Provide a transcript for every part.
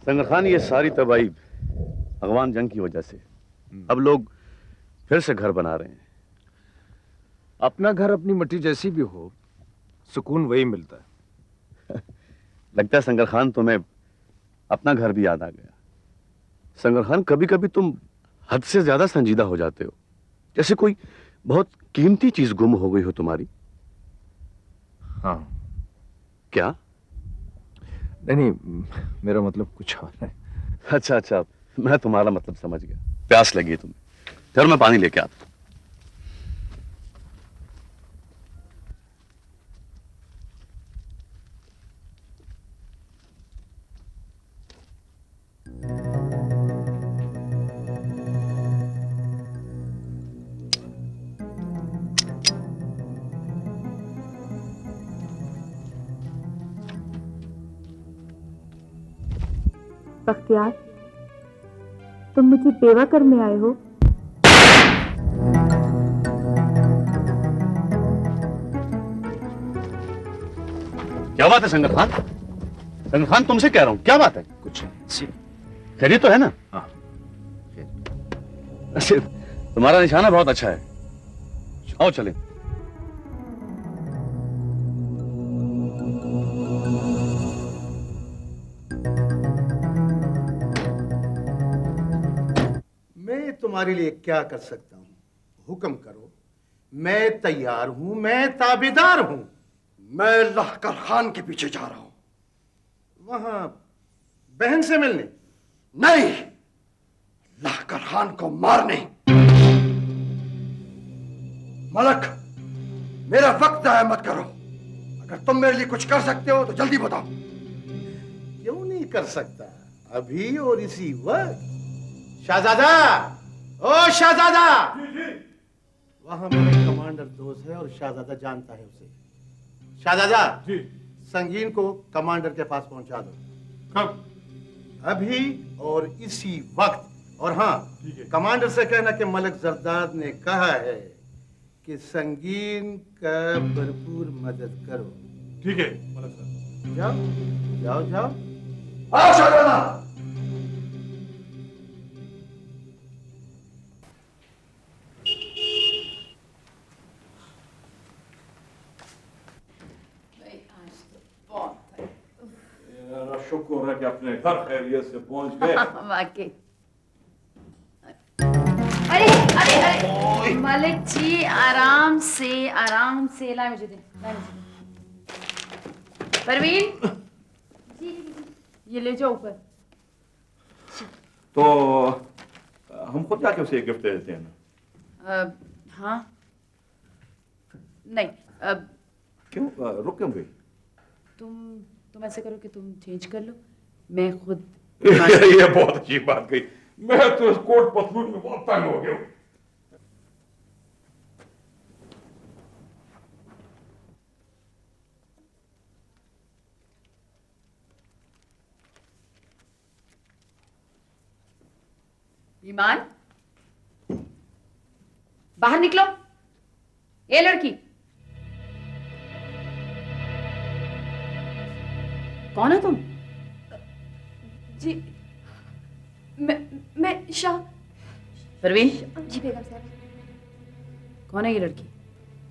संगर खान, ये सारी तबाही अगवान जंग की वजह से। अब लोग फिर से घर बना रहे हैं। अपना घर अपनी मट्टी जैसी भी हो, सुकून वही मिलता है। लगता है संगर खान तुम्हें अपना घर भी याद आ गया। संगर खान, कभी कभी तुम हद से ज्यादा संजीदा हो जाते हो, जैसे कोई बहुत कीमती चीज गुम हो गई हो तुम्हारी। हाँ। क्या? नहीं नहीं, मेरा मतलब कुछ और है। अच्छा अच्छा, मैं तुम्हारा मतलब समझ गया। प्यास लगी है तुम्हें, चलो मैं पानी लेके आता हूं। बख्तियार, तुम मुझे बेवा कर में आए हो। क्या बात है संगर खान? संगर खान, तुमसे कह रहा हूं, क्या बात है? कुछ नहीं, खैरियत तो है ना? हाँ। अच्छा, तुम्हारा निशाना बहुत अच्छा है। आओ चलें। मैं तुम्हारे लिए क्या कर सकता हूं? हुक्म करो, मैं तैयार हूं, मैं ताबेदार हूं। मैं लश्कर खान के पीछे जा रहा हूं। वहां बहन से मिलने? नहीं, लश्कर खान को मारने। मलक, मेरा वक्त जाया मत करो। अगर तुम मेरे लिए कुछ कर सकते हो तो जल्दी बताओ। क्यों नहीं कर सकता, अभी और इसी वक्त। शाहजादा, ओ शाहजादा! वहां मेरे कमांडर दोस्त है और शाहजादा जानता है उसे। शाहजादा जी, संगीन को कमांडर के पास पहुंचा दो। कब? अभी और इसी वक्त। और हाँ, कमांडर से कहना कि मलक जरदाद ने कहा है कि संगीन का भरपूर मदद करो। ठीक है मलक साहब। जाओ जाओ जाओ। आओ शाहजादा। शुक्र है कि अपने घर खैरियत से पहुंच गए। वाकई। अरे अरे अरे मलिक जी, आराम से आराम से। ला मुझे दे, ला मुझे दे। परवीन जी, ये ले जाओ ऊपर। तो हम खुद जाके उसे गिफ्ट दे देते हैं ना। हाँ नहीं, क्यों रुक क्यों गई? तुम ऐसे करो कि तुम चेंज कर लो, मैं खुद। ये बहुत अच्छी बात कही। मैं तो इस कोट पतलून में बहुत तंग हो गया हूं। ईमान, बाहर निकलो। ये लड़की कौन हो तुम? जी, मैं शाह। परवीन जी बेगम साहब, कौन है ये लड़की?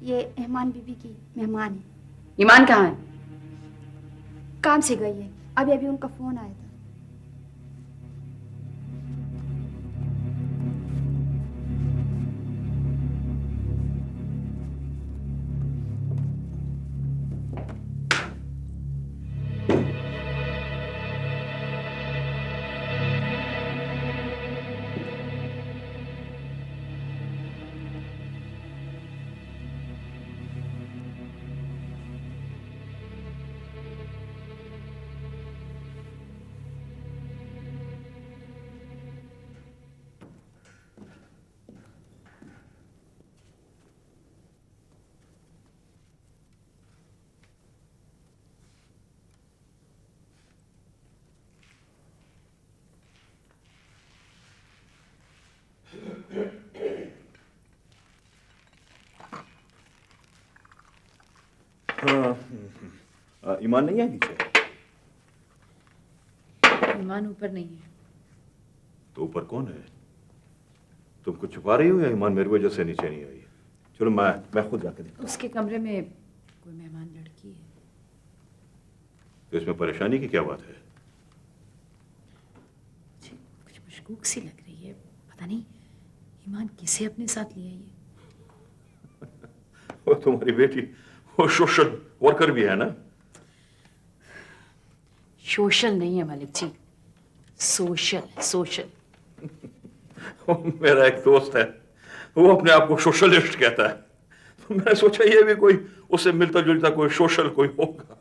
ये एहमान बीबी की मेहमान है। ईमान कहाँ है? काम से गई है, अभी अभी उनका फोन आया था। ईमान नहीं है नीचे? मेहमान ऊपर नहीं है। तो ऊपर कौन है? तुम कुछ छुपा रही हो या ईमान मेरी वजह से नीचे नहीं आई है? चलो मैं खुद जाकर देखता हूं। उसके कमरे में कोई मेहमान लड़की है। तो इसमें परेशानी की क्या बात है? मुझे कुछ मशकूक सी लग रही है, पता नहीं ईमान किसे अपने साथ ले आई है। वो तुम्हारी बेटी वो सोशल वर्कर भी है ना? सोशल नहीं है मलिक जी, सोशल है, सोशल। मेरा एक दोस्त है, वो अपने आप को सोशलिस्ट कहता है, तो मैंने सोचा ये भी कोई उससे मिलता जुलता कोई सोशल कोई होगा।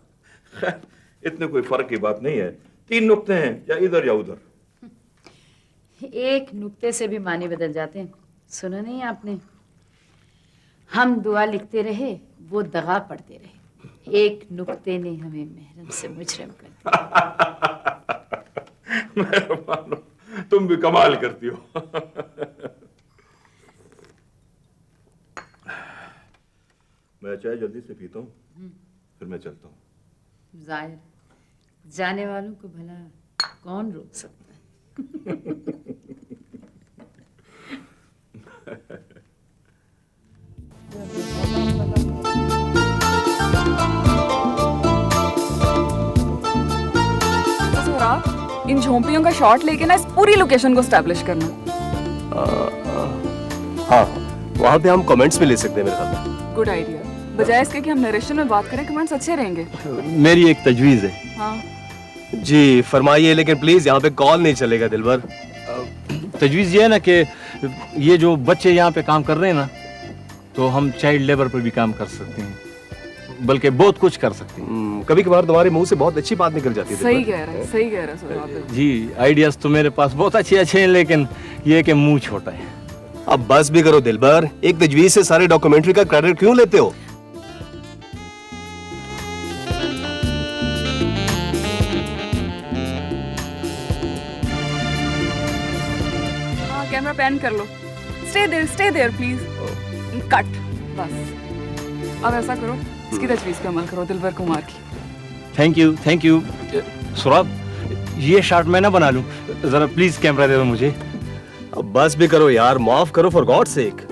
खैर, इतने कोई फर्क की बात नहीं है। 3 नुक्ते हैं, या इधर या उधर। एक नुक्ते से भी माने बदल जाते हैं। सुना नहीं आपने? हम दुआ लिखते रहे, वो दगा पढ़ते रहे, एक नुक्ते ने हमें महरम से मुजरम कर दिया। मेहरबान, तुम भी कमाल करती हो। मैं चाय जल्दी से पीता हूँ, फिर मैं चलता हूँ। जाहिर, जाने वालों को भला कौन रोक सकता है? सोहराब, इन झोंपड़ियों का शॉट लेके ना इस पूरी लोकेशन को स्टैब्लिश करना। हाँ, वहाँ पे हम कमेंट्स भी ले सकते हैं मेरे ख्याल में। Good idea. बजाय इसके कि हम नरेशन में बात करें, कमेंट्स अच्छे रहेंगे। मेरी एक तजवीज़ है। हाँ जी फरमाइए, लेकिन प्लीज यहाँ पे कॉल नहीं चलेगा दिलबर। तजवीज़ ये है ना कि ये जो बच्चे यहाँ पे काम कर रहे हैं ना, तो हम चाइल्ड लेबर पर भी काम कर सकते हैं, बल्कि बहुत कुछ कर सकते हैं। कभी कभार तुम्हारे मुंह से बहुत अच्छी बात निकल जाती है सही दिलबर। कह रहा है, सही कह रहा है सोहराब। जी आइडियाज तो मेरे पास बहुत अच्छे अच्छे हैं, लेकिन ये कि मुंह छोटा है। अब बस भी करो दिलबर, एक तजवीज़ से सारे डॉक्यूमेंट्री का क्रेडिट क्यों लेते हो? कैमरा पैन कर लो। Stay there please. कट। बस अब ऐसा करो, इसकी तजवीज़ पे अमल करो, दिलबर कुमार की। थैंक यू सुराब, ये शॉट मैं ना बना लूं, जरा प्लीज कैमरा दे दो मुझे। अब बस भी करो यार, माफ करो फॉर गॉड सेक।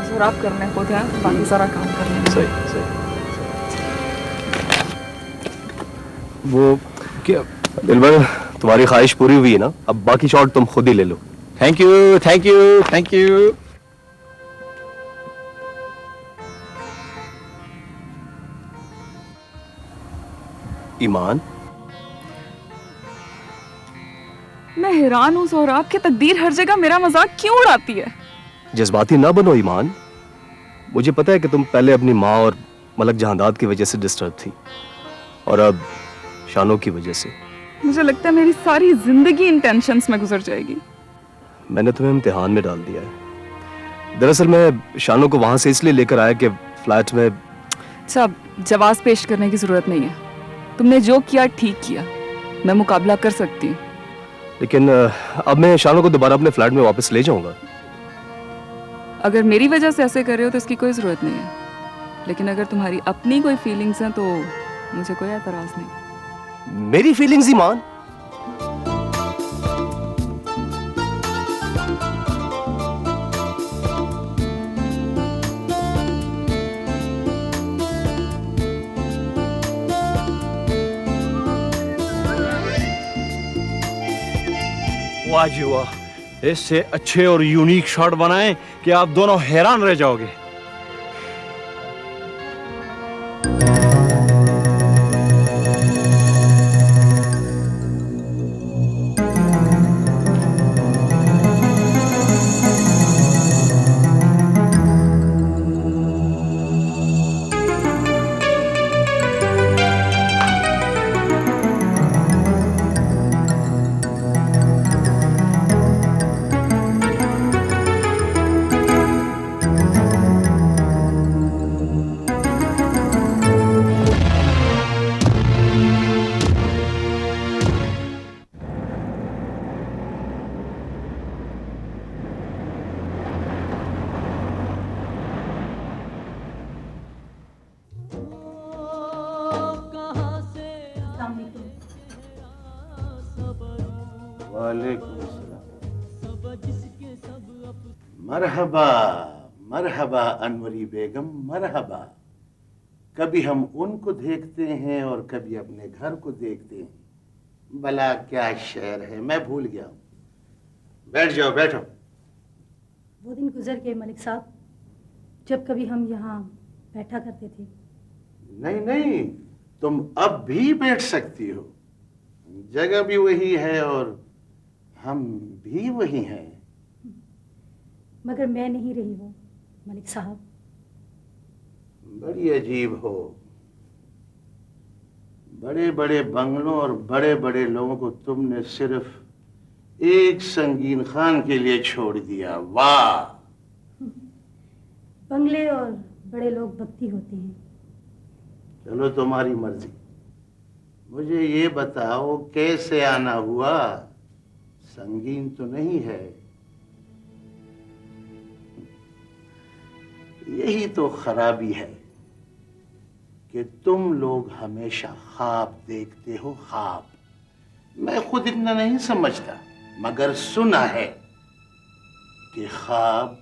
सोहराब करने को ध्यान, बाकी सारा काम करना। सही। वो क्या दिलबर, तुम्हारी ख्वाहिश पूरी हुई है ना? अब बाकी शॉट तुम खुद ही ले लो। Thank you. ईमान, मैं हैरान हूँ सोहराब कि तकदीर हर जगह मेरा मजाक क्यों उड़ाती है। जज्बाती ना बनो ईमान। मुझे पता है कि तुम पहले अपनी माँ और मलक जहांदाद की वजह से डिस्टर्ब थी, और अब शानों की वजह से। मुझे लगता है मेरी सारी जिंदगी इन टेंशन्स में गुजर जाएगी। मैंने तुम्हें इम्तिहान में डाल दिया है। दरअसल मैं शानों को वहां से इसलिए लेकर आया कि फ्लैट में। सब जवाब पेश करने की जरूरत नहीं है। तुमने जो किया ठीक किया, मैं मुकाबला कर सकती हूँ। लेकिन अब मैं शानों को दोबारा अपने फ्लैट में वापस ले जाऊंगा। अगर मेरी वजह से ऐसे कर रहे हो तो इसकी कोई जरूरत नहीं है, लेकिन अगर तुम्हारी अपनी कोई फीलिंग्स हैं तो मुझे कोई एतराज नहीं। मेरी फीलिंग्स ईमान? वाह जी वाह, इससे अच्छे और यूनिक शॉट बनाएं कि आप दोनों हैरान रह जाओगे। वालेकुम सलाम। मरहबा मरहबा अनवरी बेगम, मरहबा। कभी हम उनको देखते हैं और कभी अपने घर को देखते हैं। भला क्या शहर है, मैं भूल गया हूं। बैठ जाओ, बैठो। वो दिन गुजर गए मलिक साहब, जब कभी हम यहाँ बैठा करते थे। नहीं नहीं, तुम अब भी बैठ सकती हो। जगह भी वही है और हम भी वही हैं। मगर मैं नहीं रही हूँ मलिक साहब। बड़ी अजीब हो। बड़े बड़े बंगलों और बड़े बड़े लोगों को तुमने सिर्फ एक संगीन खान के लिए छोड़ दिया। वाह। बंगले और बड़े लोग भक्ति होते हैं। चलो तुम्हारी मर्जी। मुझे ये बताओ कैसे आना हुआ? संगीन तो नहीं है? यही तो खराबी है कि तुम लोग हमेशा ख्वाब देखते हो, ख्वाब। मैं खुद इतना नहीं समझता, मगर सुना है कि ख्वाब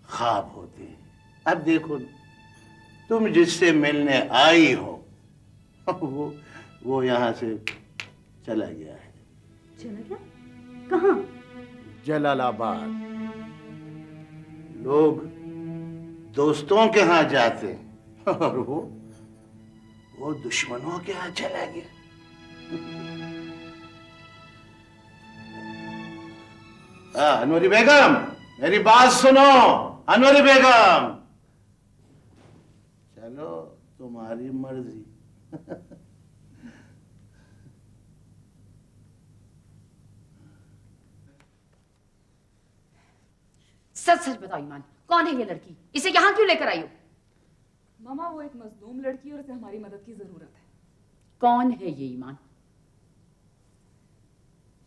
ख्वाब होते हैं। अब देखो, तुम जिससे मिलने आई हो वो यहां से चला गया है। चला गया? कहाँ? जलालाबाद। लोग दोस्तों के यहाँ जाते हैं और वो दुश्मनों के यहाँ चला गया। अनवरी बेगम, मेरी बात सुनो। अनवरी बेगम, चलो तुम्हारी मर्जी। सच सच बताओ ईमान, कौन है ये लड़की? इसे यहाँ क्यों लेकर आई हो? मामा वो एक मजलूम लड़की और उसे हमारी मदद की जरूरत है। कौन है ये ईमान?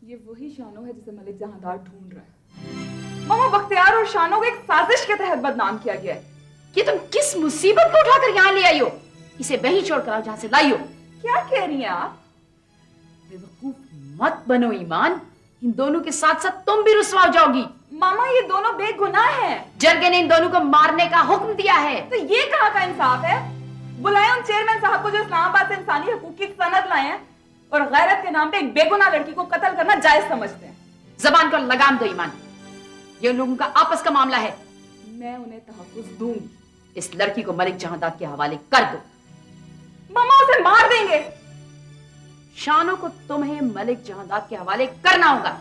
ये वही शानो है जिसे मलिक जहांदार ढूंढ रहा है। मामा बख्तियार और शानो को एक साजिश के तहत बदनाम किया गया है। कि तुम किस मुसीबत को उठाकर यहाँ ले आई हो? इसे वहीं छोड़कर आओ जहां से लाई हो। क्या कह रही हैं आप? बेवकूफ मत बनो ईमान, इन दोनों के साथ साथ तुम भी रुसवा हो जाओगी। मामा ये दोनों बेगुनाह हैं। जरगे ने इन दोनों को मारने का हुक्म दिया है। तो ये कहाँ का इंसाफ है? बुलाए उन चेयरमैन साहब को जो इस्लामाबाद से इंसानी हकूक की सनद लाए हैं और गैरत के नाम पे एक बेगुनाह लड़की को कत्ल करना जायज समझते हैं। जबान को लगाम दो ईमान, ये उन लोगों का आपस का मामला है। मैं उन्हें तहफ्फुज़ दूंगी। इस लड़की को मलिक जहांदार के हवाले कर दो। मामा उसे मार देंगे। शानो को तुम्हें मलिक जहांदार के हवाले करना होगा।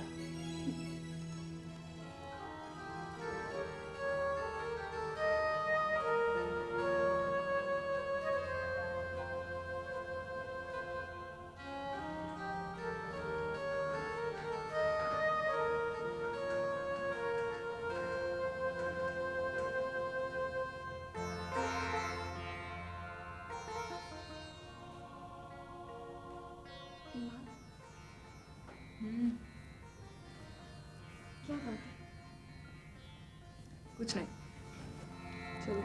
क्या बात है? कुछ नहीं, चलो।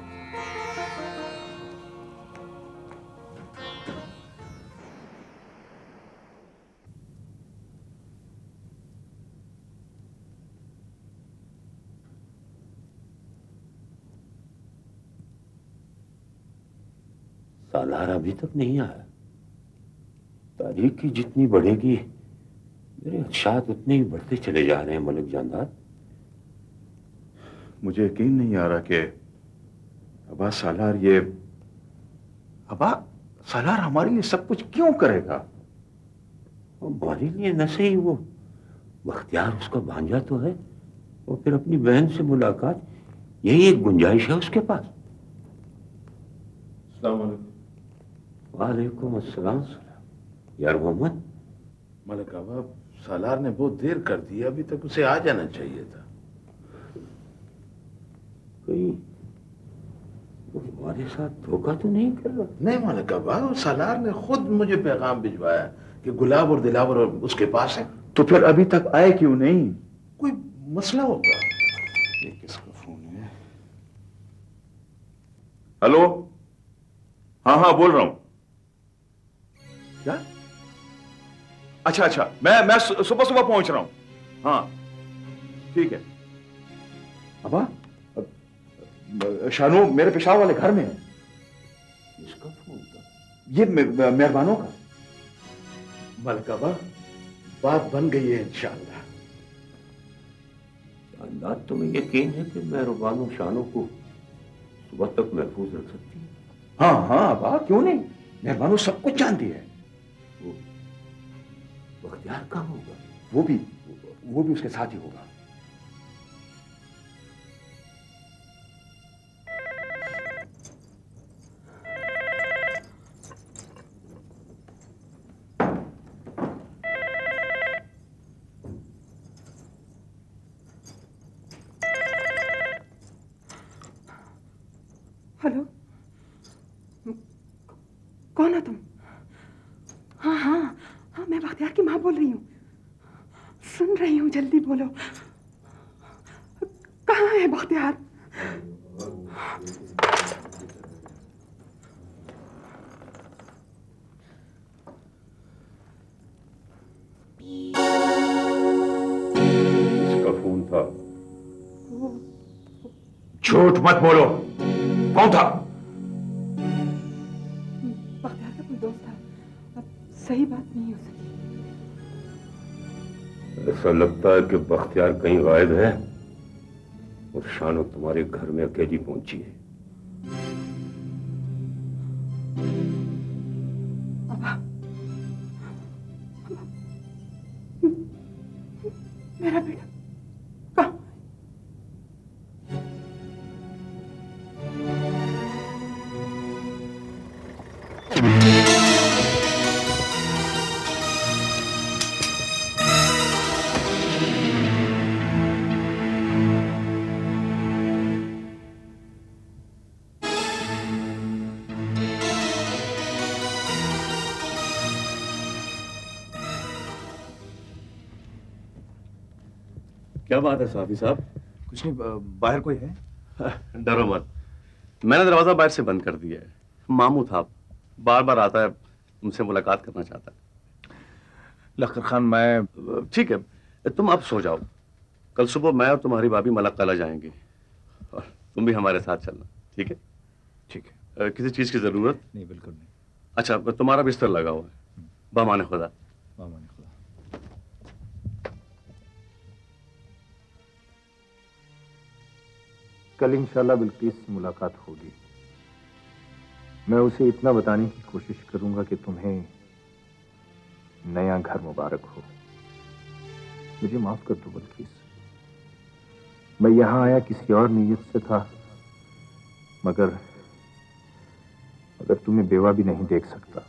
सालार अभी तक नहीं आया। तारीख की जितनी बढ़ेगी मेरे अक्षात उतने ही बढ़ते चले जा रहे हैं मलिक जहांदार। मुझे यकीन नहीं आ रहा कि अबा सालार हमारे लिए सब कुछ क्यों करेगा? हमारे लिए न सही, वो बख्तियार उसका भांजा तो है, और फिर अपनी बहन से मुलाकात, यही एक गुंजाइश है उसके पास। वालेकुम अस्सलाम यार मोहम्मद। मलिक अबा, सालार ने बहुत देर कर दी, अभी तक उसे आ जाना चाहिए था। कोई वो हमारे साथ धोखा तो नहीं कर रहा? नहीं मलिक अबा, सालार ने खुद मुझे पैगाम भिजवाया कि गुलाब और दिलावर उसके पास है। तो फिर अभी तक आए क्यों नहीं? कोई मसला होगा। ये किसका फोन है? हेलो, हाँ हाँ बोल रहा हूं। क्या? अच्छा, मैं सुबह सुबह पहुंच रहा हूं। हाँ ठीक है। अबा शानू मेरे पेशाब वाले घर में है। इसका फोन था? ये मेहरबानों का। मलकाबा बात बन गई है इंशाअल्लाह। अंदाज तुम्हें यकीन है कि मेहरबानों शानों को सुबह तक महफूज रख सकती है? हाँ हाँ अबा क्यों नहीं, मेहरबानों सब कुछ जानती है। वो बख्तियार कहाँ होगा? वो भी उसके साथ ही होगा। हेलो, कौन हो तुम? हाँ हाँ हाँ, मैं बख्तियार की माँ बोल रही हूँ। सुन रही हूँ, जल्दी बोलो। कहाँ है बख्तियार? इसका फोन था? झूठ मत बोलो, कौन था? बख्तियार का कोई दोस्त था। अब सही बात नहीं हो सकी। ऐसा लगता है कि बख्तियार कहीं गायब है और शानो तुम्हारे घर में अकेली पहुंची है। मेरा बेटा क्या बात है साफी साहब? कुछ नहीं, बाहर कोई है? डरो मत, मैंने दरवाजा बाहर से बंद कर दिया है। मामू था, बार बार आता है, तुमसे मुलाकात करना चाहता है। लखर खान मैं... ठीक है, तुम अब सो जाओ। कल सुबह मैं और तुम्हारी भाभी मलक कला जाएंगे और तुम भी हमारे साथ चलना, ठीक है? ठीक है। किसी चीज की जरूरत? नहीं, बिल्कुल नहीं। अच्छा, तुम्हारा बिस्तर लगा हुआ है। बमाने खुदा। बमाने खुदा। कल इंशाल्लाह बिल्किस से मुलाकात होगी। मैं उसे इतना बताने की कोशिश करूंगा कि तुम्हें नया घर मुबारक हो। मुझे माफ कर दो बिल्किस, मैं यहां आया किसी और नीयत से था, मगर तुम्हें बेवा भी नहीं देख सकता।